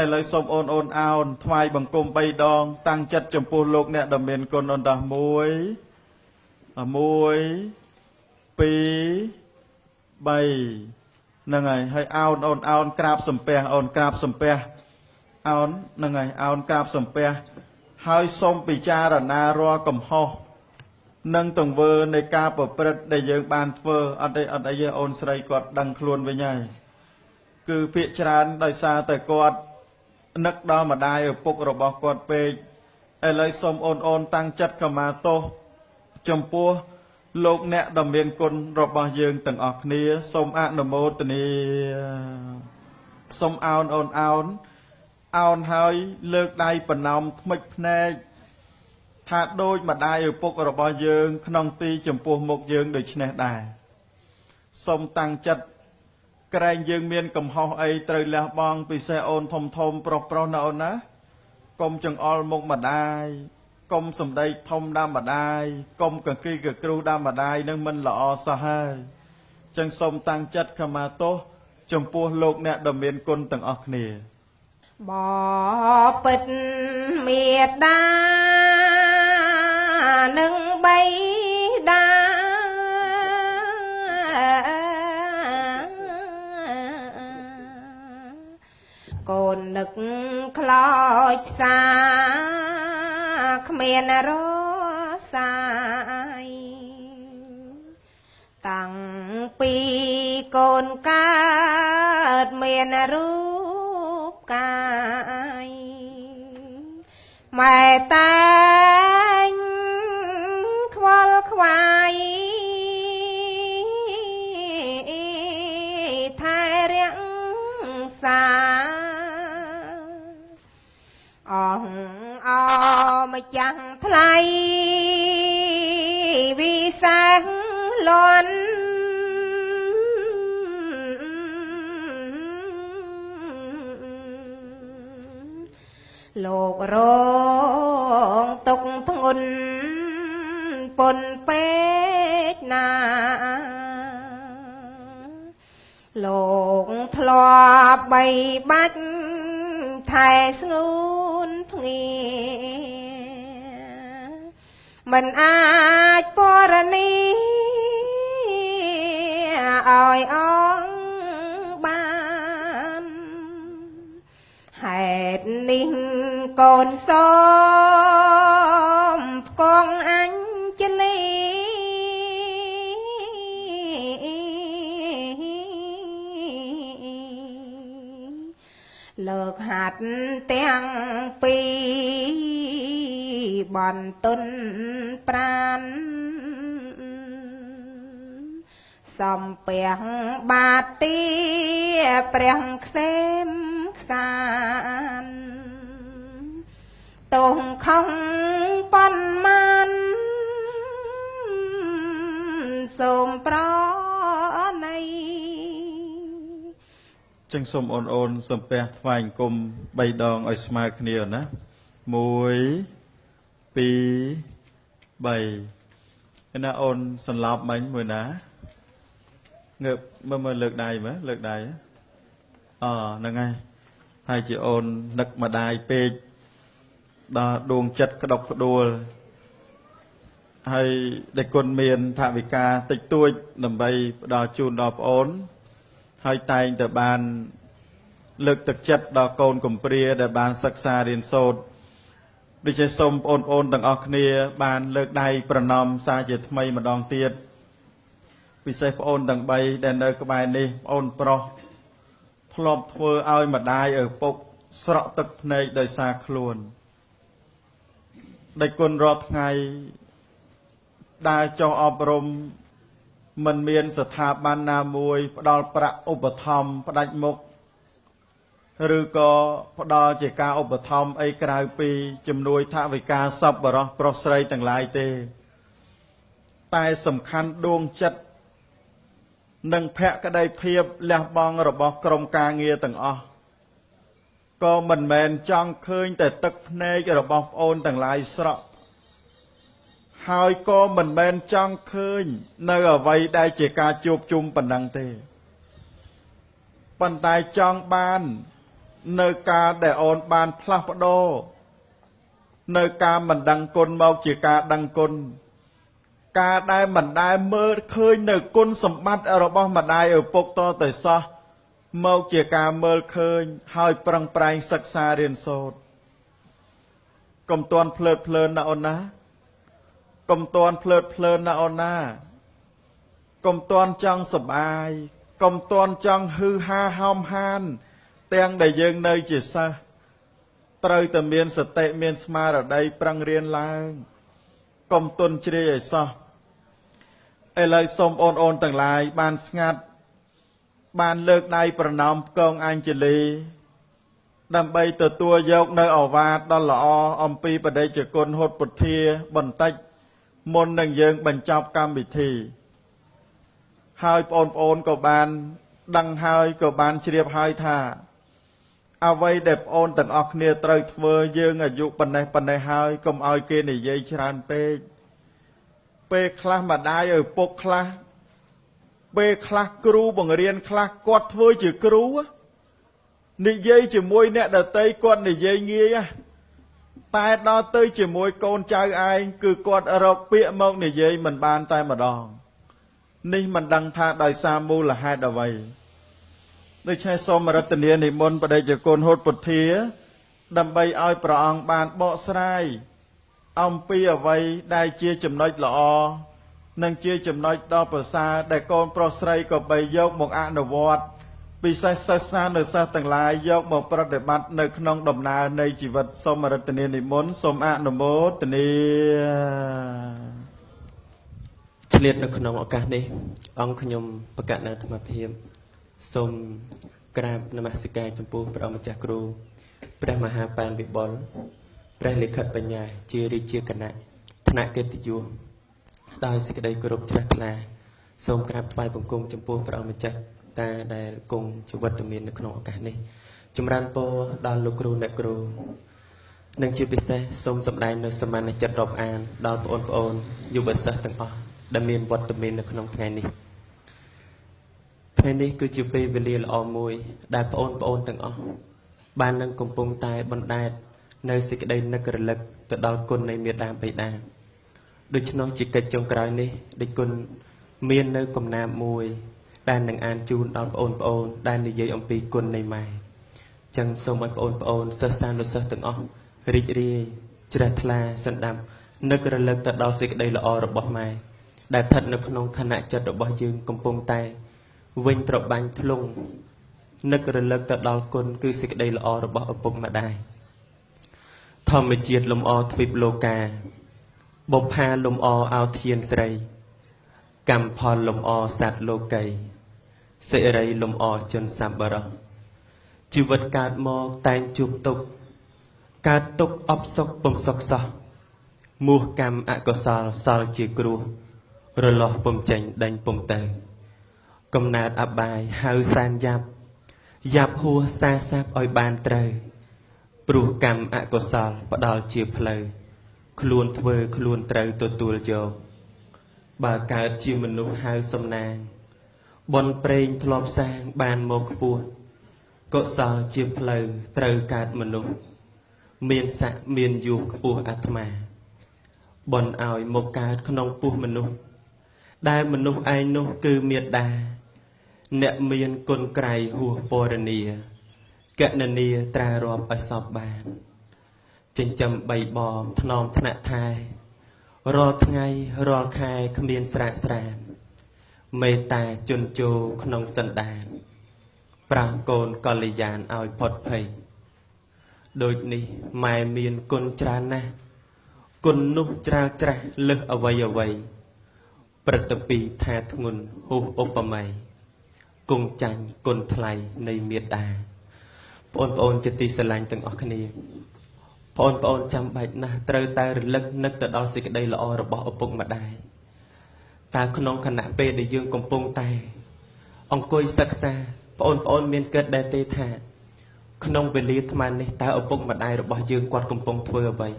ឥឡូវសូមអូនអោនថ្វាយបង្គំ3ដងតាំងចិត្តចំពោះលោកអ្នកដ៏មានគុណអូនតា1 2 3ហ្នឹងហើយអោនអូនក្រាបសំពះអូនក្រាបសំពះអោនហ្នឹងហើយអោនក្រាបសំពះហើយសូមពិចារណារាល់កំហុសនិងទង្វើនៃការប្រព្រឹត្តដែលយើងបានធ្វើអត់អីអូនស្រីគាត់ដឹងខ្លួនវិញហើយគឺភាកច្រើនដោយសារតែគាត់នឹកដល់ម្ដាយឪពុករបស់គាត់ពេកឥឡូវសូមអូនតាំងចិត្តខមាទោសចំពោះលោកអ្នកដ៏មានគុណរបស់យើងទាំងអស់គ្នាសូមអនុមោទនាសូមអោនហើយលើកដៃប្រណម្យថ្មិចភ្នែកថាដូចម្ដាយឪពុករបស់យើងក្នុងទីចំពោះមុខយើងដូចនេះដែរសូមតាំងចិត្តក្រែងយើងមានកំហុសអីត្រូវលះបង់ពិសេសអូនធំប្រុសណាអូនណាកុំចង្អុលមុខម្ដាយកុំសម្ដីធំដល់ម្ដាយកុំកគ្រីកគ្រូដល់ម្ដាយនឹងមិនល្អសោះហើយចឹងសូមតាំងចិត្តខមាទោសចំពោះលោកអ្នកដ៏មានគុណទាំងអស់គ្នាបពិតមេត្តានឹងបៃតាកូននឹកខ្លោចផ្សាគ្មានរសាយតាំងពីកូនកើតមានរូបកាយម៉ែតែងខ្វល់ខ្វាយថែរាក្សា ម្ចាស់ថ្លៃវិសាខលន់លោករងទុកធ្ងន់ពុនពេកណាលោកធ្លាប់បីបាច់ថែស្ងួនភ្ងាមិនអាចពរនីឲ្យអងបានហេតុនេះកូនសូ កហាត់ទាំងពីរបន់ទុនប្រានសំពះបាទីព្រះខ្សែមខ្សានតងខំប៉ុន្មានសូមប្រណីចឹងសូមអូនសំពះថ្វាយអង្គម3ដងឲ្យស្មើគ្នាណា1 2 3ឯណាអូនសន្លប់មិញមួយណាងើបមើលលើកដៃមើលលើកដៃហ្នឹងហើយហើយជាអូននឹកម្ដាយពេកដល់ដួងចិត្តក្តុកក្តួលហើយដែលគុណមានថាវិការតិចតួចដើម្បីផ្ដល់ជូនដល់ប្អូនហើយតែងតែបានលើកទឹកចិត្តដល់កូនកំព្រាដែលបានសិក្សារៀនសូត្រដូច្នេះសូមបងប្អូនទាំងអស់គ្នាបានលើកដៃប្រណម្យសារជាថ្មីម្ដងទៀតពិសេសប្អូនទាំង3ដែលនៅក្បែរនេះប្អូនប្រុសធ្លាប់ធ្វើឲ្យម្ដាយឪពុកស្រក់ទឹកភ្នែកដោយសារខ្លួនដែលគុណរាល់ថ្ងៃដើរចុះអប់រំមិនមានស្ថាប័នណាមួយផ្ដល់ប្រាក់ឧបត្ថម្ភផ្ដាច់មុខឬក៏ផ្ដល់ជាការឧបត្ថម្ភអីក្រៅពីជំនួយថវិកាសប្បុរសប្រុសស្រីទាំងឡាយទេតែសំខាន់ដួងចិត្តនិងភក្តីភាពលះបង់របស់ក្រុមការងារទាំងអស់ក៏មិនមែនចង់ឃើញតែទឹកភ្នែករបស់ប្អូនទាំងឡាយស្រក់ហើយក៏មិនមែនចង់ឃើញនៅអ្វីដែលជាការជួបជុំប៉ុណ្ណឹងទេប៉ុន្តែចង់បាននៅការដែលអូនបានផ្លាស់ប្ដូរនៅការមិនដឹងគុណមកជាការដឹងគុណការដែលមិនដែលមើលឃើញនៅគុណសម្បត្តិរបស់ម្ដាយឪពុកតទៅសោះមកជាការមើលឃើញហើយប្រឹងប្រែងសិក្សារៀនសូត្រកុំទាន់ភ្លើតភ្លើនណាអូនណាកុំទាន់ភ្លើតភ្លើនណាអូនណាកុំទាន់ចង់សប្បាយកុំទាន់ចង់ហឺហាហោមហានទាំងដែលយើងនៅជាសិស្សត្រូវតែមានសតិមានស្មារតីប្រឹងរៀនឡើងកុំទន់ជ្រាយឲ្យសោះឥឡូវសូមអូនទាំងឡាយបានស្ងាត់បានលើកដៃប្រណម្យកងអញ្ជលីដើម្បីទទួលយកនៅឱវាទដ៏ល្អអំពីបដិជ្ជគុណហុតពុទ្ធាបន្តិចមុននឹងយើងបញ្ចប់កម្មវិធីហើយបងប្អូនក៏បានដឹងហើយក៏បានជ្រាបហើយថាអ្វីដែលបងប្អូនទាំងអស់គ្នាត្រូវធ្វើយើងអាយុប៉ុណ្ណេះហើយកុំឲ្យគេនិយាយច្រើនពេកពេលខ្លះម្ដាយឪពុកខ្លះពេលខ្លះគ្រូបង្រៀនខ្លះគាត់ធ្វើជាគ្រូនិយាយជាមួយអ្នកដទៃគាត់និយាយងាយតែដល់ទៅជាមួយកូនចៅឯងគឺគាត់រកពាក្យមកនិយាយមិនបានតែម្ដងនេះមិនដឹងថាដោយសារមូលហេតុអ្វីដូច្នេះសូមរតនានិមន្តបដិជ្ជគុណហុតពុទ្ធាដើម្បីឲ្យព្រះអង្គបានបកស្រាយអំពីអ្វីដែលជាចំណុចល្អនិងជាចំណុចដ៏ប្រសើរដែលកូនប្រុសស្រីក៏បីយកមកអនុវត្តពិសេសសិស្សានុសិស្សទាំងឡាយយកមកប្រតិបត្តិនៅក្នុងដំណើរនៃជីវិតសូមរតនានិមន្តសូមអនុមោទនាឆ្លៀតនៅក្នុងឱកាសនេះអង្គខ្ញុំបកណាធម្មភាពសូមក្រាបនមស្ការចំពោះព្រះម្ចាស់គ្រូព្រះមហាបានវិបុលព្រះលិខិតបញ្ញាជារាជាគណៈថ្នាក់កិត្តិយសដោយសេចក្តីគោរពជ្រះថ្លាសូមក្រាបថ្វាយបង្គំចំពោះព្រះម្ចាស់តាដែលគង់ជីវិតមាននៅក្នុងឱកាសនេះចម្រើនពរដល់លោកគ្រូអ្នកគ្រូនិងជាពិសេសសូមសម្ដែងនៅសមានចិត្តរាប់អានដល់បងប្អូនយុវសិស្សទាំងអស់ដែលមានវត្តមាននៅក្នុងថ្ងៃនេះថ្ងៃនេះគឺជាពេលវេលាល្អមួយដែលបងប្អូនទាំងអស់បាននឹងកំពុងតែបណ្ដែតនៅសេចក្តីនឹករលឹកទៅដល់គុណនៃមេត្តាបិតាដូច្នោះជាកិច្ចចុងក្រោយនេះដែលគុណមាននៅកំណាព្យមួយដែលនឹងអានជូនដល់បងប្អូនដែលនិយាយអំពីគុណនៃម៉ែចឹងសូមឲ្យបងប្អូនសិស្សានុសិស្សទាំងអស់រីករាយជ្រះថ្លាសន្តាប់នឹករលឹកទៅដល់សេចក្តីល្អរបស់ម៉ែដែលស្ថិតនៅក្នុងខណៈចិត្តរបស់យើងកំពុងតែវិញត្របាញ់ធ្លុង នឹករលឹកទៅដល់គុណគឺសេចក្តីល្អរបស់ឪពុកម្ដាយធម្មជាតិលំអទ្វីបលោកាបុប្ផាលំអអោធានស្រីកម្មផលលំអសត្វលោកីសិរីលំអជនសម្បរោះជីវិតកើតមកតែងជួបទុក្ខកើតទុក្ខអបសុខពំសុខសោះមោះកម្មអកុសលសល់ជាគ្រោះរលាស់ពំចេញដេញពំទៅកំណើតអបាយហៅសានយ៉ាប់ហួសសាសាប់ឲ្យបានត្រូវព្រោះកម្មអកុសលផ្ដាល់ជាផ្លូវខ្លួនធ្វើខ្លួនត្រូវទទួលយកបើកើតជាមនុស្សហៅសំណាងបនប្រេងធ្លាប់សាងបានមកខ្ពស់កុសលជាផ្លូវត្រូវកើតមនុស្សមានស័ក្តិមានយុះខ្ពស់អាត្មាបនឲ្យមកកើតក្នុងពោះមនុស្សដែលមនុស្សឯងនោះគឺមេត្តាអ្នកមានគុណក្រៃហួសពរនីកណនីត្រារាប់ឲ្យសពបានចិញ្ចឹមបីបងថ្នមថ្នាក់ថែរាល់ថ្ងៃរាល់ខែគ្មានស្រាកស្រានមេត្តាជន់ជោក្នុងសន្តានប្រាស់កូនកល្យានឲ្យផុតភ័យដូចនេះម៉ែមានគុណច្រើនណាស់គុណនោះច្រាលច្រាស់លើសអ្វីព្រឹត្តពីថាធ្ងន់ហួសឧបមាគង់ចាញ់គុណថ្លៃនៃមេត្តាបងប្អូនជាទីស្រឡាញ់ទាំងអស់គ្នាបងប្អូនចាំបាច់ណាស់ត្រូវតែរលឹកនឹកទៅដល់សេចក្តីល្អរបស់ឪពុកម្ដាយតើក្នុងខណៈពេលដែលយើងកំពុងតែអង្គុយសិក្សាបងប្អូនមានគិតដែរទេថាក្នុងវេលាថ្មនេះតើឪពុកម្ដាយរបស់យើងគាត់កំពុងធ្វើអ្វី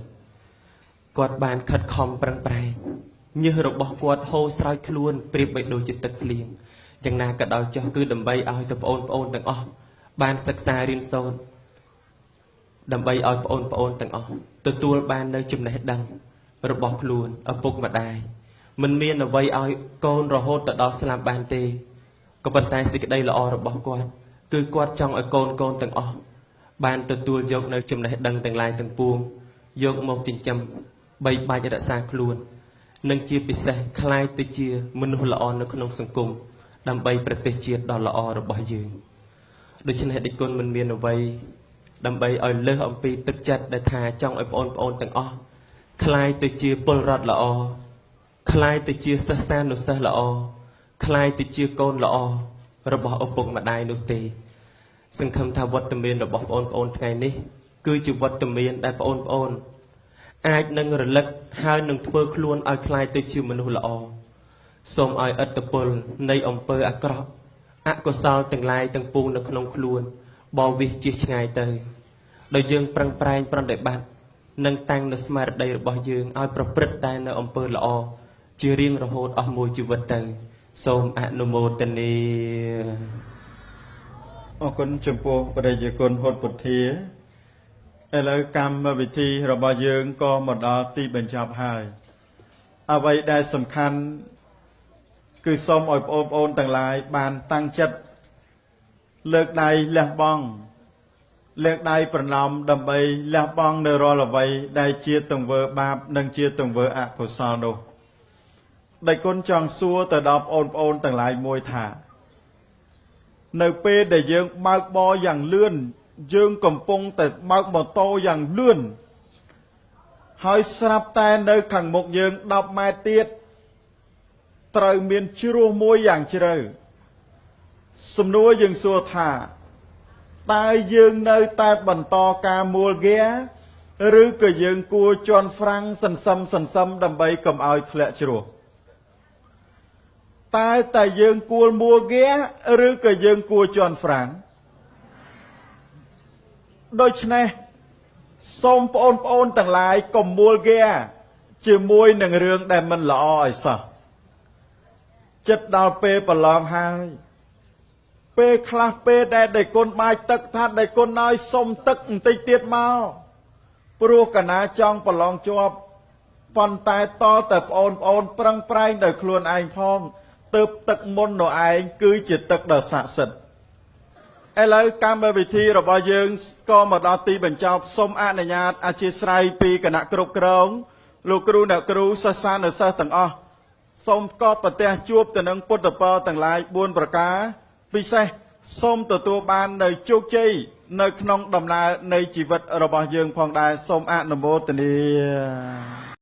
គាត់បានខិតខំប្រឹងប្រែងញើសរបស់គាត់ហូរស្រោចខ្លួនប្រៀបបីដូចជាទឹកភ្លៀងយ៉ាងណាក៏ដោយចុះគឺដើម្បីឲ្យទៅបងប្អូនទាំងអស់បានសិក្សារៀនសូត្រដើម្បីឲ្យបងប្អូនទាំងអស់ទទួលបាននៅចំណេះដឹងរបស់ខ្លួនឪពុកម្ដាយមិនមានអ្វីឲ្យកូនរហូតទៅដល់ស្លាប់បានទេក៏ប៉ុន្តែសេចក្តីល្អរបស់គាត់គឺគាត់ចង់ឲ្យកូនទាំងអស់បានទទួលយកនៅចំណេះដឹងទាំងឡាយទាំងពួងយកមកចិញ្ចឹមបីបាច់រក្សាខ្លួននិងជាពិសេសคล้ายទៅជាមនុស្សល្អនៅក្នុងសង្គមដើម្បីប្រទេសជាតិដ៏ល្អរបស់យើងដូច្នេះដឹកគុណមិនមានអ្វីដើម្បីឲ្យលើសអំពីទឹកចិត្តដែលថាចង់ឲ្យបងប្អូនទាំងអស់คล้ายទៅជាពលរដ្ឋល្អคล้ายទៅជាសិស្សានុសិស្សល្អคล้ายទៅជាកូនល្អរបស់ឪពុកម្ដាយនោះទេសង្ឃឹមថាវត្តមានរបស់បងប្អូនថ្ងៃនេះគឺជាវត្តមានដែលបងប្អូនអាចនឹងរលឹកហើយនឹងធ្វើខ្លួនឲ្យคล้ายទៅជាមនុស្សល្អសូមឲ្យឥទ្ធិពលនៃអំពើអាក្រក់អកុសលទាំងឡាយទាំងពួងនៅក្នុងខ្លួនបោវិសជិះឆ្ងាយទៅដោយយើងប្រឹងប្រែងប្រតិបត្តិនិងតាំងនៅស្មារតីរបស់យើងឲ្យប្រព្រឹត្តតែនៅអំពើល្អជារៀងរហូតអស់មួយជីវិតទៅសូមអនុមោទនាអរគុណចំពោះព្រះរាជគុណហុតពុទ្ធាឥឡូវកម្មវិធីរបស់យើងក៏មកដល់ទីបញ្ចប់ហើយអ្វីដែលសំខាន់គឺសូមឲ្យបងប្អូនទាំងឡាយបានតាំងចិត្តលើកដៃលះបង់លើកដៃប្រណម្យដើម្បីលះបង់នៅរាល់អ្វីដែលជាទង្វើបាបនិងជាទង្វើអកុសលនោះដែលគុណចង់សួរទៅដល់បងប្អូនទាំងឡាយមួយថានៅពេលដែលយើងបើកបរយ៉ាងលឿនយើងកំពុងតែបើកម៉ូតូយ៉ាងលឿនហើយស្រាប់តែនៅខាងមុខយើង10ម៉ែត្រទៀតត្រូវមានជ្រោះមួយយ៉ាងជ្រៅសំណួរយើងសួរថាតើយើងនៅតែបន្តការមួលហ្គាឬក៏យើងគួរជន់ហ្វ្រាំងសន្សឹមដើម្បីកុំឲ្យធ្លាក់ជ្រោះតែយើងគួរមួលហ្គាឬក៏យើងគួរជន់ហ្វ្រាំងដូច្នេះសូមបងប្អូនទាំងឡាយកុំមួលហ្គាជាមួយនឹងរឿងដែលមិនល្អឲ្យសោះចិត្តដល់ពេលប្រឡងហើយពេលខ្លះពេលដែលដេគុណបាយទឹកថាដេគុណឲ្យសុំទឹកបន្តិចទៀតមកព្រោះកណាចង់ប្រឡងជាប់ប៉ុន្តែតតែបងប្អូនប្រឹងប្រែងដោយខ្លួនឯងផងទើបទឹកមុននោះឯងគឺជាទឹកដ៏ស័ក្តិសិទ្ធិឥឡូវកម្មវិធីរបស់យើងក៏មកដល់ទីបញ្ចប់សូមអនុញ្ញាតអធិស្ឋានពីគណៈគ្រប់គ្រងលោកគ្រូអ្នកគ្រូសិស្សានុសិស្សទាំងអស់សូមកប់ប្រទះជួបទៅនឹងពុទ្ធពរទាំងឡាយ4ប្រការពិសេស សូមទទួលបាននៅជោគជ័យនៅក្នុងដំណើរនៃជីវិតរបស់យើងផងដែរសូមអនុមោទនា